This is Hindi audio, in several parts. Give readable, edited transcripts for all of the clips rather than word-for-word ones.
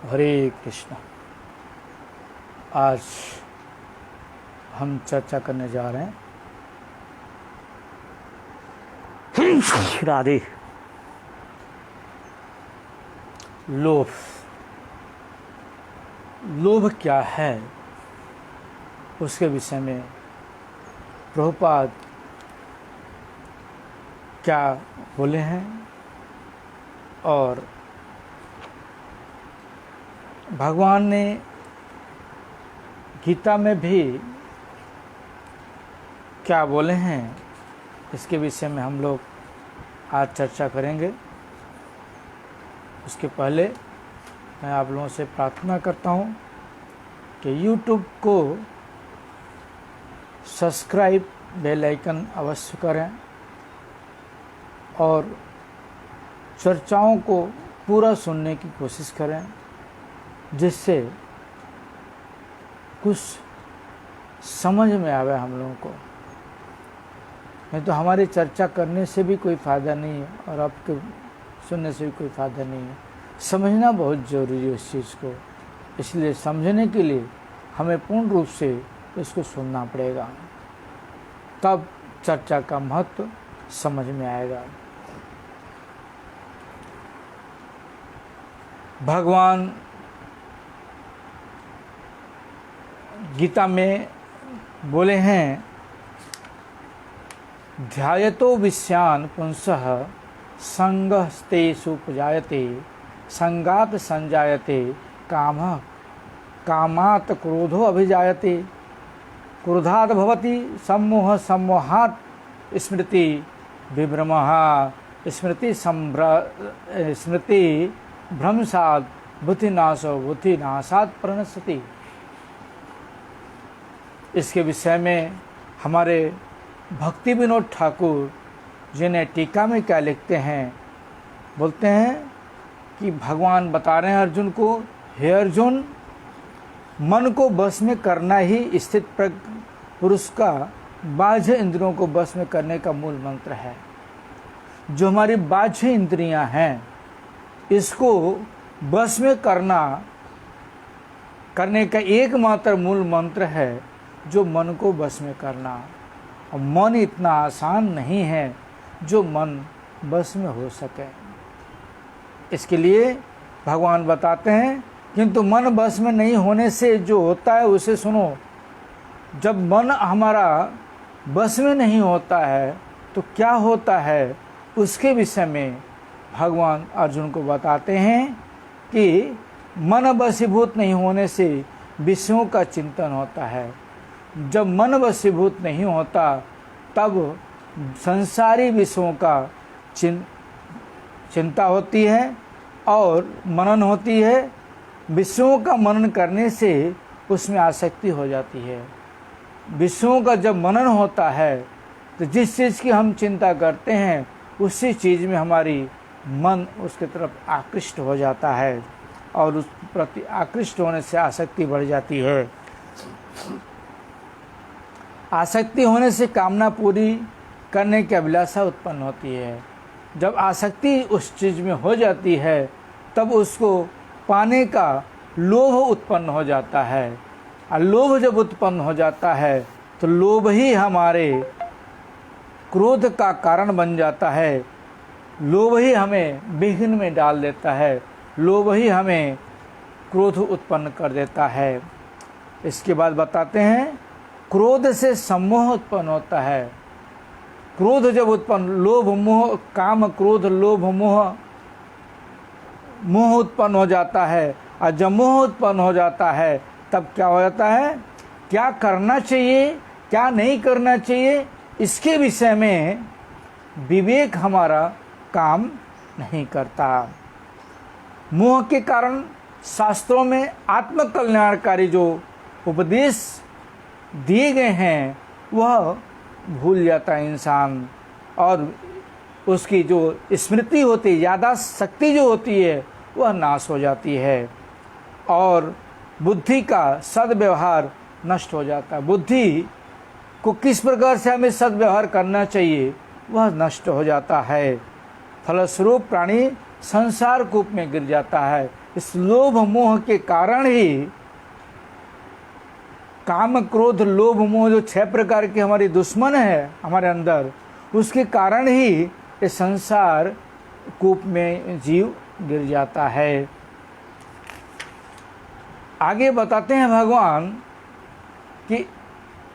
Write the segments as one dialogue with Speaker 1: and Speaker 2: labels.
Speaker 1: हरे कृष्णा। आज हम चर्चा करने जा रहे हैं राधे लोभ। लोभ क्या है उसके विषय में प्रभुपाद क्या बोले हैं और भगवान ने गीता में भी क्या बोले हैं इसके विषय में हम लोग आज चर्चा करेंगे। उसके पहले मैं आप लोगों से प्रार्थना करता हूँ कि YouTube को सब्सक्राइब बेल आइकन अवश्य करें और चर्चाओं को पूरा सुनने की कोशिश करें, जिससे कुछ समझ में आवे हम लोगों को। नहीं तो हमारी चर्चा करने से भी कोई फ़ायदा नहीं है और आपके सुनने से भी कोई फ़ायदा नहीं है। समझना बहुत ज़रूरी है इस चीज़ को, इसलिए समझने के लिए हमें पूर्ण रूप से इसको सुनना पड़ेगा, तब चर्चा का महत्व समझ में आएगा। भगवान गीता में बोले हैं, ध्यायतो विषयान पुंसः संगस्ते सुपजायते संगात संजायते कामः कामात् क्रोधो अभिजायते क्रोधात् भवति सम्मोह सम्मोहात् स्मृति विभ्रमः स्मृति भ्रंशात् बुद्धिनाशो बुद्धिनाशात् प्रणश्यति। इसके विषय में हमारे भक्ति विनोद ठाकुर जिन्हें टीका में क्या लिखते हैं, बोलते हैं कि भगवान बता रहे हैं अर्जुन को, हे अर्जुन, मन को बस में करना ही स्थित पुरुष का बाह्य इंद्रियों को बस में करने का मूल मंत्र है। जो हमारी बाह्य इंद्रियां हैं, इसको बस में करने का एकमात्र मूल मंत्र है जो मन को बस में करना। और मन इतना आसान नहीं है जो मन बस में हो सके। इसके लिए भगवान बताते हैं, किंतु मन बस में नहीं होने से जो होता है उसे सुनो। जब मन हमारा बस में नहीं होता है तो क्या होता है उसके विषय में भगवान अर्जुन को बताते हैं कि मन वशीभूत नहीं होने से विषयों का चिंतन होता है। जब मन वशीभूत नहीं होता तब संसारी विषयों का चिंता होती है और मनन होती है। विषयों का मनन करने से उसमें आसक्ति हो जाती है। विषयों का जब मनन होता है तो जिस चीज़ की हम चिंता करते हैं उसी चीज़ में हमारी मन उसके तरफ आकृष्ट हो जाता है और उस प्रति आकृष्ट होने से आसक्ति बढ़ जाती है। आसक्ति होने से कामना पूरी करने की अभिलाषा उत्पन्न होती है। जब आसक्ति उस चीज़ में हो जाती है तब उसको पाने का लोभ उत्पन्न हो जाता है। और लोभ जब उत्पन्न हो जाता है तो लोभ ही हमारे क्रोध का कारण बन जाता है। लोभ ही हमें विघ्न में डाल देता है। लोभ ही हमें क्रोध उत्पन्न कर देता है। इसके बाद बताते हैं, क्रोध से सम्मोह उत्पन्न होता है। क्रोध जब उत्पन्न, लोभ मोह, काम क्रोध लोभ मोह उत्पन्न हो जाता है। और जब मोह उत्पन्न हो जाता है तब क्या हो जाता है, क्या करना चाहिए क्या नहीं करना चाहिए इसके विषय में विवेक हमारा काम नहीं करता। मोह के कारण शास्त्रों में आत्मकल्याणकारी जो उपदेश दिए गए हैं वह भूल जाता है इंसान, और उसकी जो स्मृति होती है, याददाश्त शक्ति जो होती है वह नाश हो जाती है और बुद्धि का सद्व्यवहार नष्ट हो जाता है। बुद्धि को किस प्रकार से हमें सद्व्यवहार करना चाहिए वह नष्ट हो जाता है। फलस्वरूप प्राणी संसार कूप में गिर जाता है। इस लोभ मोह के कारण ही, काम क्रोध लोभ मोह जो 6 प्रकार के हमारे दुश्मन है हमारे अंदर, उसके कारण ही ये संसार कूप में जीव गिर जाता है। आगे बताते हैं भगवान कि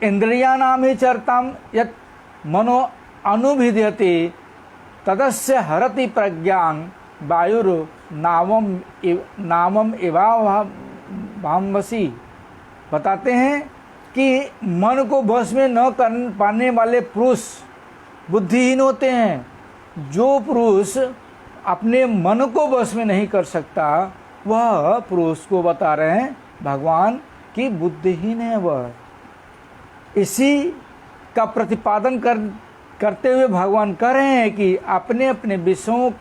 Speaker 1: इंद्रियाणाम ही चरताम यत् मनो अनुभिद्यते तदस्य हरति प्रज्ञां वायुर नामम इवावसी। बताते हैं कि मन को वश में न कर पाने वाले पुरुष बुद्धिहीन होते हैं। जो पुरुष अपने मन को वश में नहीं कर सकता, वह पुरुष को बता रहे हैं भगवान कि बुद्धिहीन है वह। इसी का प्रतिपादन करते हुए भगवान कह रहे हैं कि अपने अपने विषयों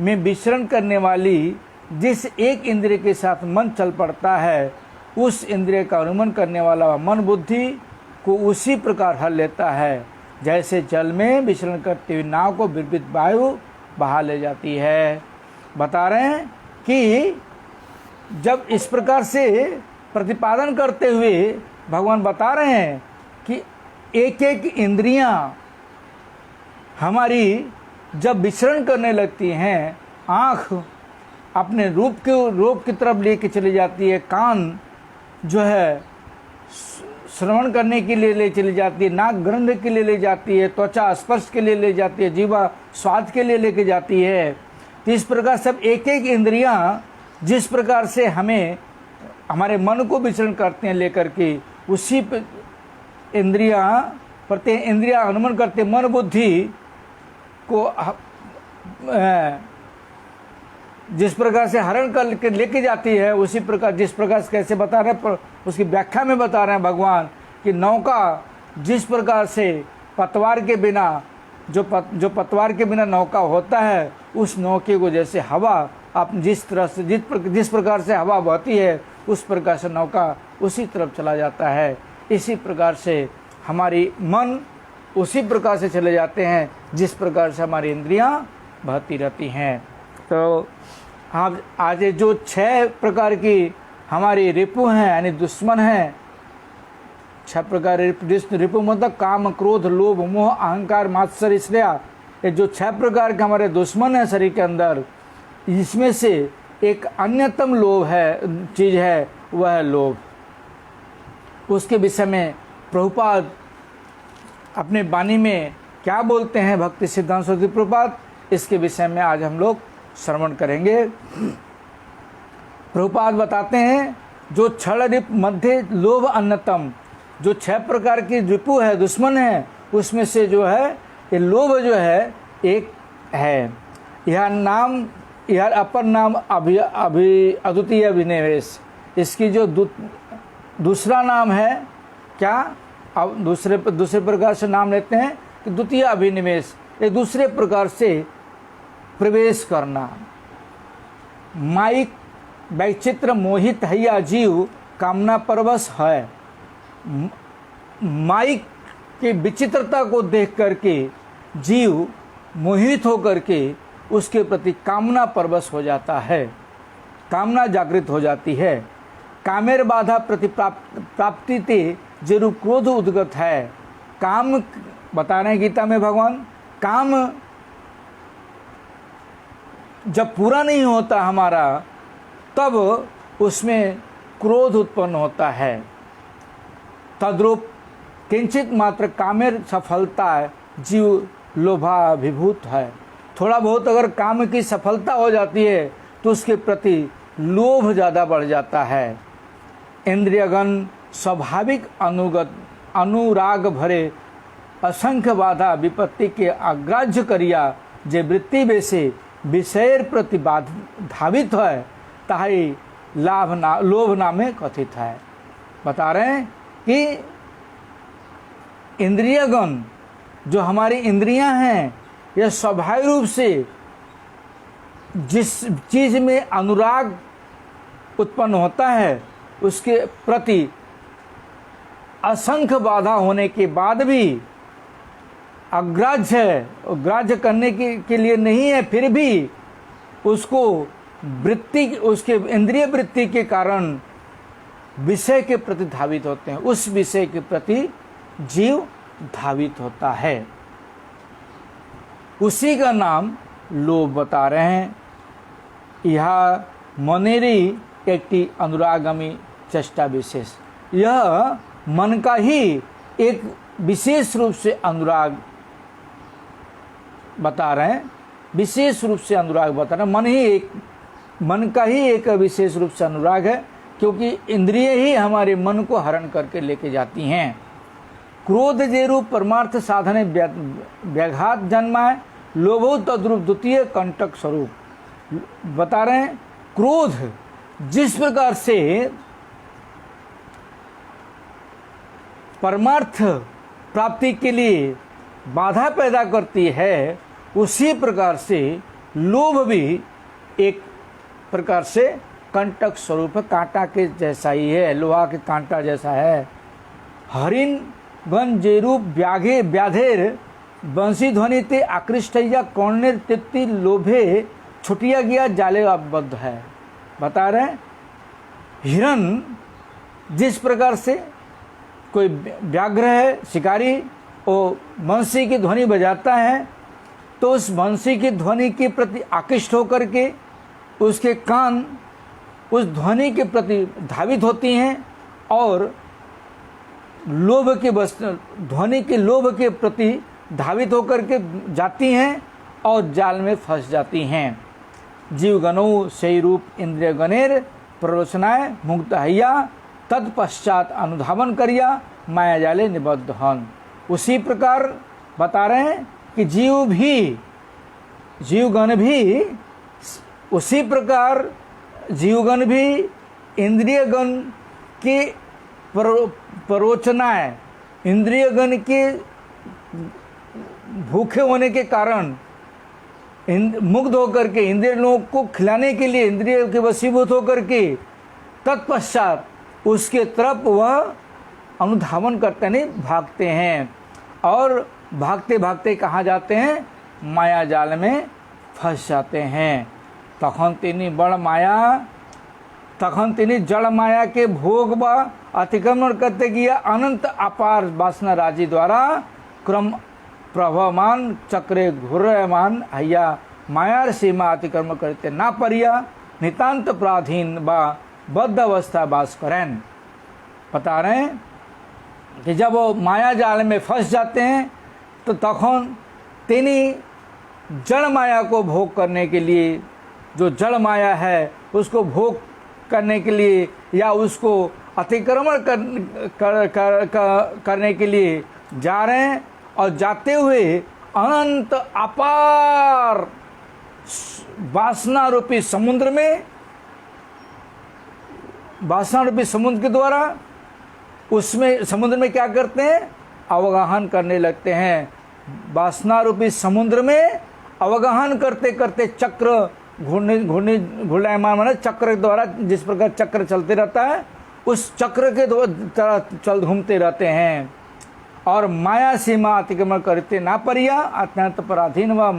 Speaker 1: में विचरण करने वाली जिस एक इंद्रिय के साथ मन चल पड़ता है, उस इंद्रिय का अनुमान करने वाला मन बुद्धि को उसी प्रकार हर लेता है जैसे जल में विचरण करते हुए नाव को विद्युत वायु बहा ले जाती है। बता रहे हैं कि जब इस प्रकार से प्रतिपादन करते हुए भगवान बता रहे हैं कि एक एक इंद्रियां हमारी जब विचरण करने लगती हैं, आँख अपने रूप की तरफ लेके चली जाती है, कान जो है श्रवण करने के लिए ले चली जाती है, नाक गंध के लिए ले जाती है, त्वचा स्पर्श के लिए ले जाती है, जीवा स्वाद के लिए लेके जाती है। तो इस प्रकार सब एक एक इंद्रियां जिस प्रकार से हमें हमारे मन को विचरण करते हैं लेकर के, उसी इंद्रियां प्रत्येक इंद्रिया अनुमान करते मन बुद्धि को जिस प्रकार से हरण कर लेके जाती है, उसी प्रकार जिस प्रकार से कैसे बता रहे हैं उसकी व्याख्या में बता रहे हैं भगवान कि नौका जिस प्रकार से पतवार के बिना जो पतवार के बिना नौका होता है, उस नौके को जैसे हवा आप जिस प्रकार से हवा बहती है, उस प्रकार से नौका उसी तरफ चला जाता है। इसी प्रकार से हमारी मन उसी प्रकार से चले जाते हैं जिस प्रकार से हमारी इंद्रियां बहती रहती हैं। तो हम आज जो 6 प्रकार की हमारी रिपु हैं यानी दुश्मन हैं, 6 प्रकार रिपु मतलब काम क्रोध लोभ मोह अहंकार मात्सर्य स्नेह, ये जो 6 प्रकार के हमारे दुश्मन हैं शरीर के अंदर, इसमें से एक अन्यतम लोभ है चीज है, वह है लोभ। उसके विषय में प्रभुपाद अपने वाणी में क्या बोलते हैं, भक्ति सिद्धांत सरस्वती प्रभुपाद, इसके विषय में आज हम लोग श्रवण करेंगे। प्रभुपाद बताते हैं जो छल रिप मध्य लोभ अन्यतम, जो 6 प्रकार की रिपु है दुश्मन है, उसमें से जो है ये लोभ जो है एक है। यह अपर नाम अद्वितीय अभिनिवेश, इसकी जो दूसरा नाम है क्या, अब दूसरे प्रकार से नाम लेते हैं कि द्वितीय अभिनिवेश, ये दूसरे प्रकार से प्रवेश करना। माइक वैचित्र मोहित है या जीव कामना परवश है। माइक की विचित्रता को देख करके जीव मोहित होकर के उसके प्रति कामना परवश हो जाता है, कामना जागृत हो जाती है। कामेर बाधा प्रति प्राप्ति ते जरूर क्रोध उद्गत है। काम बता रहे हैं गीता में भगवान, काम जब पूरा नहीं होता हमारा, तब उसमें क्रोध उत्पन्न होता है। तद्रूप किंचित मात्र कामेर सफलता जीव लोभाभिभूत है। थोड़ा बहुत अगर काम की सफलता हो जाती है तो उसके प्रति लोभ ज़्यादा बढ़ जाता है। इंद्रियगण स्वाभाविक अनुराग भरे असंख्य बाधा विपत्ति के अग्राह्य करिया जे वृत्ति वैसे विषय प्रति धावित है, ताही लोभ नामे कथित है। बता रहे हैं कि इंद्रियगण जो हमारी इंद्रियां हैं, यह स्वाभाविक रूप से जिस चीज में अनुराग उत्पन्न होता है उसके प्रति असंख्य बाधा होने के बाद भी अग्राह्य है, ग्राह्य करने के लिए नहीं है, फिर भी उसको वृत्ति, उसके इंद्रिय वृत्ति के कारण विषय के प्रति धावित होते हैं, उस विषय के प्रति जीव धावित होता है। उसी का नाम लोभ बता रहे हैं। यह मनेरी एकटी अनुरागामी चेष्टा विशेष, यह मन का ही एक विशेष रूप से अनुराग बता रहे हैं, विशेष रूप से अनुराग बता रहे हैं। मन का ही एक विशेष रूप से अनुराग है, क्योंकि इंद्रिय ही हमारे मन को हरण करके लेके जाती हैं। क्रोध जे रूप परमार्थ साधने व्याघात जन्माए, लोभो तद्रूप द्वितीय कंटक स्वरूप बता रहे हैं। क्रोध जिस प्रकार से परमार्थ प्राप्ति के लिए बाधा पैदा करती है, उसी प्रकार से लोभ भी एक प्रकार से कंटक स्वरूप कांटा के जैसा ही है, लोहा के कांटा जैसा है। हरिण गण जे रूप व्याधेर बंसी ध्वनि ते आकृष्टया कौर्णेर तित्ति लोभे छुटिया गया जाले आबद्ध है। बता रहे हिरण जिस प्रकार से कोई व्याघ्र है, शिकारी, वो बंसी की ध्वनि बजाता है, तो उस बंसी की ध्वनि के प्रति आकृष्ट होकर के उसके कान उस ध्वनि के प्रति धावित होती हैं और लोभ के ध्वनि के लोभ के प्रति धावित होकर के जाती हैं और जाल में फंस जाती हैं। जीव गणौ सही रूप इंद्रिय गणेर प्ररोचनाय मुक्त हैया तत्पश्चात अनुधावन करिया माया जाले निबद्ध हन। उसी प्रकार बता रहे हैं कि जीवगण भी उसी प्रकार जीवगण भी इंद्रियगण के प्ररोचनाएं, इंद्रियगण के भूखे होने के कारण मुग्ध होकर के इंद्रिय लोगों को खिलाने के लिए इंद्रिय के वशीभूत होकर के तत्पश्चात उसके तरफ वह अनुधावन करते नहीं भागते हैं और भागते भागते कहाँ जाते हैं? माया जाल में फंस जाते हैं। तखन तिनी जड़ माया के भोग व अतिक्रमण करते गया अनंत अपार वासना राजी द्वारा क्रम प्रभमान चक्रे घूर्यमान हैया मायार सीमा अतिक्रमण करते ना परिया नितांत प्राधीन व बद्ध अवस्था वास करें। बता रहे हैं कि जब वो माया जाल में फंस जाते हैं तो तखन तिनी जड़ माया को भोग करने के लिए, जो जड़ माया है उसको भोग करने के लिए या उसको अतिक्रमण करने के लिए जा रहे हैं और जाते हुए अनंत अपार वासना रूपी समुद्र में, वासना रूपी समुद्र के द्वारा उसमें समुद्र में क्या करते हैं? अवगाहन करने लगते हैं। वासना रूपी समुद्र में अवगाहन करते करते चक्र घूर्णयमान माने चक्र के द्वारा, जिस प्रकार चक्र चलते रहता है उस चक्र के द्वारा घूमते रहते हैं और माया सीमा अतिक्रमण करते ना परिया अत्यंत पराधीन व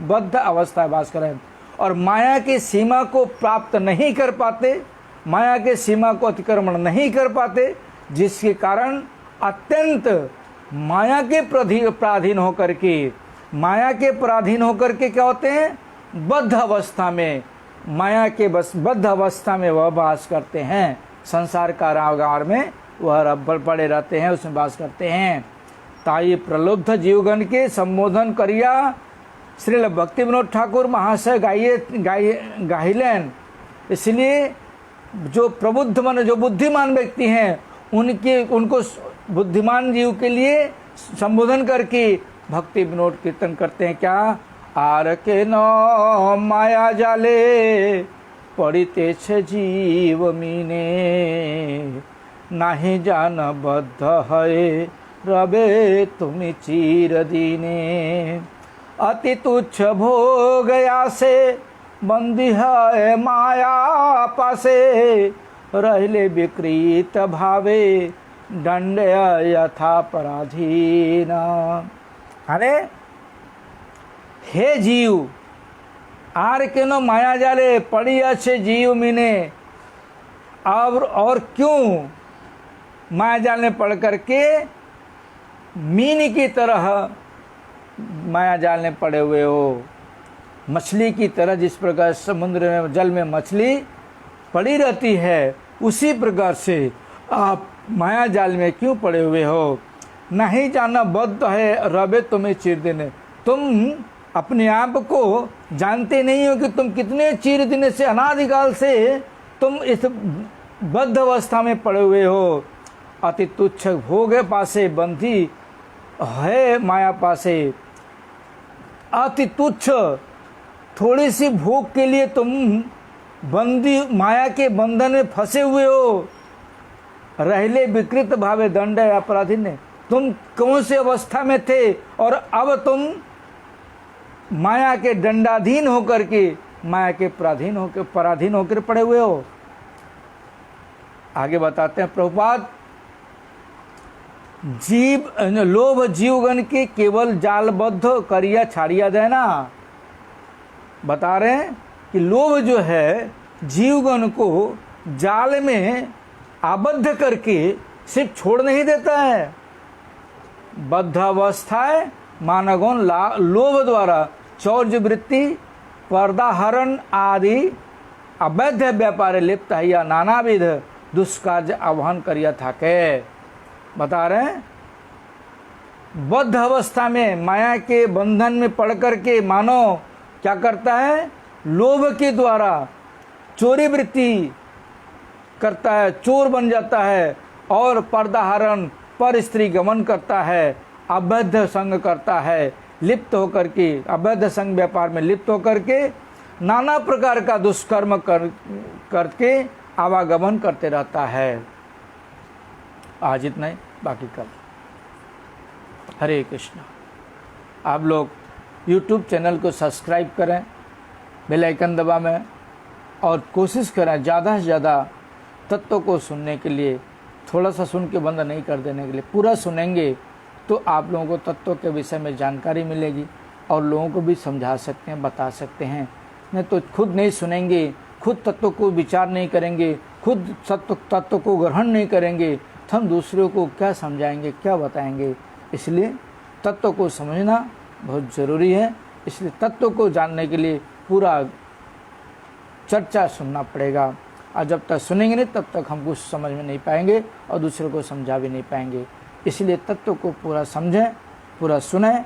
Speaker 1: बद्ध अवस्था वास करें। और माया की सीमा को प्राप्त नहीं कर पाते, माया के सीमा को अतिक्रमण नहीं कर पाते, जिसके कारण अत्यंत माया के पराधीन होकर के क्या होते हैं? बद्ध अवस्था में, माया के बद्ध अवस्था में वह वास करते हैं। संसार कारागार में वह पड़े रहते हैं, उसमें वास करते हैं। ताई प्रलुब्ध जीवगण के संबोधन करिया श्रील भक्ति विनोद ठाकुर महाशय गाइलेन। इसलिए जो प्रबुद्ध मन, जो बुद्धिमान व्यक्ति हैं, उनको बुद्धिमान जीव के लिए संबोधन करके भक्ति विनोद कीर्तन करते हैं। क्या? आर के नो माया जाले पड़िते छे जीव मीने, नाही जान बद्ध है रबे तुम चीर दीने। अति तुच्छ भोग से बंदी है माया पासे, रहले विकृत भावे दंड यथा पराधीन। अरे हे जीव, आर केनो माया जाले पड़ी अच्छे जीव मीने, और क्यों माया जाल में पड़ करके मीन की तरह माया जाल में पड़े हुए हो। मछली की तरह जिस प्रकार समुद्र में जल में मछली पड़ी रहती है, उसी प्रकार से आप माया जाल में क्यों पड़े हुए हो। नहीं जाना बद्ध है रबे तुम्हें चीर देने, तुम अपने आप को जानते नहीं हो कि तुम कितने चीर देने से, अनादिकाल से तुम इस बद्ध अवस्था में पड़े हुए हो। अति तुच्छ भोग पासे बंधी है माया पासे, अति तुच्छ थोड़ी सी भोग के लिए तुम बंदी माया के बंधन में फंसे हुए हो। रहले विकृत भावे दंड अपराधी ने, तुम कौन से अवस्था में थे और अब तुम माया के दंडाधीन होकर के, माया के पराधीन होकर पड़े हुए हो। आगे बताते हैं प्रभुपाद, लोभ जीवगण के केवल जालबद्ध करिया छाड़िया जाए ना। बता रहे हैं कि लोभ जो है जीवगण को जाल में आबद्ध करके सिर्फ छोड़ नहीं देता है। बद्ध अवस्थाएं मानवगण लोभ द्वारा चौर्य वृत्ति, पर्दाहरण आदि अवैध व्यापार लिप्त है या नानाविध दुष्कार्य आह्वान करिया था के। बता रहे हैं बद्ध अवस्था में माया के बंधन में पड़ करके मानव क्या करता है, लोभ के द्वारा चोरी वृत्ति करता है, चोर बन जाता है और पर्दाहरण पर स्त्री गमन करता है, अवैध संग करता है, लिप्त होकर के अवैध संग व्यापार में लिप्त होकर के नाना प्रकार का दुष्कर्म करके आवागमन करते रहता है। आज इतना ही, बाकी कल। हरे कृष्णा। आप लोग YouTube चैनल को सब्सक्राइब करें, बेल आइकन दबाएं और कोशिश करें ज़्यादा से ज़्यादा तत्वों को सुनने के लिए। थोड़ा सा सुन के बंद नहीं कर देने के लिए, पूरा सुनेंगे तो आप लोगों को तत्वों के विषय में जानकारी मिलेगी और लोगों को भी समझा सकते हैं, बता सकते हैं। नहीं तो खुद नहीं सुनेंगे, खुद तत्वों को विचार नहीं करेंगे, खुद तत्व को ग्रहण नहीं करेंगे तो हम दूसरों को क्या समझाएंगे, क्या बताएंगे। इसलिए तत्व को समझना बहुत ज़रूरी है। इसलिए तत्व को जानने के लिए पूरा चर्चा सुनना पड़ेगा, और जब तक सुनेंगे नहीं तब तक हम कुछ समझ में नहीं पाएंगे और दूसरों को समझा भी नहीं पाएंगे। इसलिए तत्व को पूरा समझें, पूरा सुनें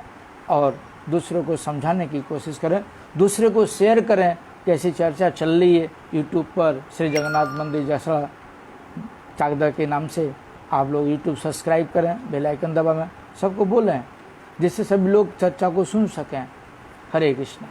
Speaker 1: और दूसरों को समझाने की कोशिश करें, दूसरे को शेयर करें। कैसी चर्चा चल रही है यूट्यूब पर, श्री जगन्नाथ मंदिर जसड़ा चाकदा के नाम से। आप लोग यूट्यूब सब्सक्राइब करें, बेल आइकन दबाएं, सबको बोलें जिससे सभी लोग चर्चा को सुन सकें। हरे कृष्णा।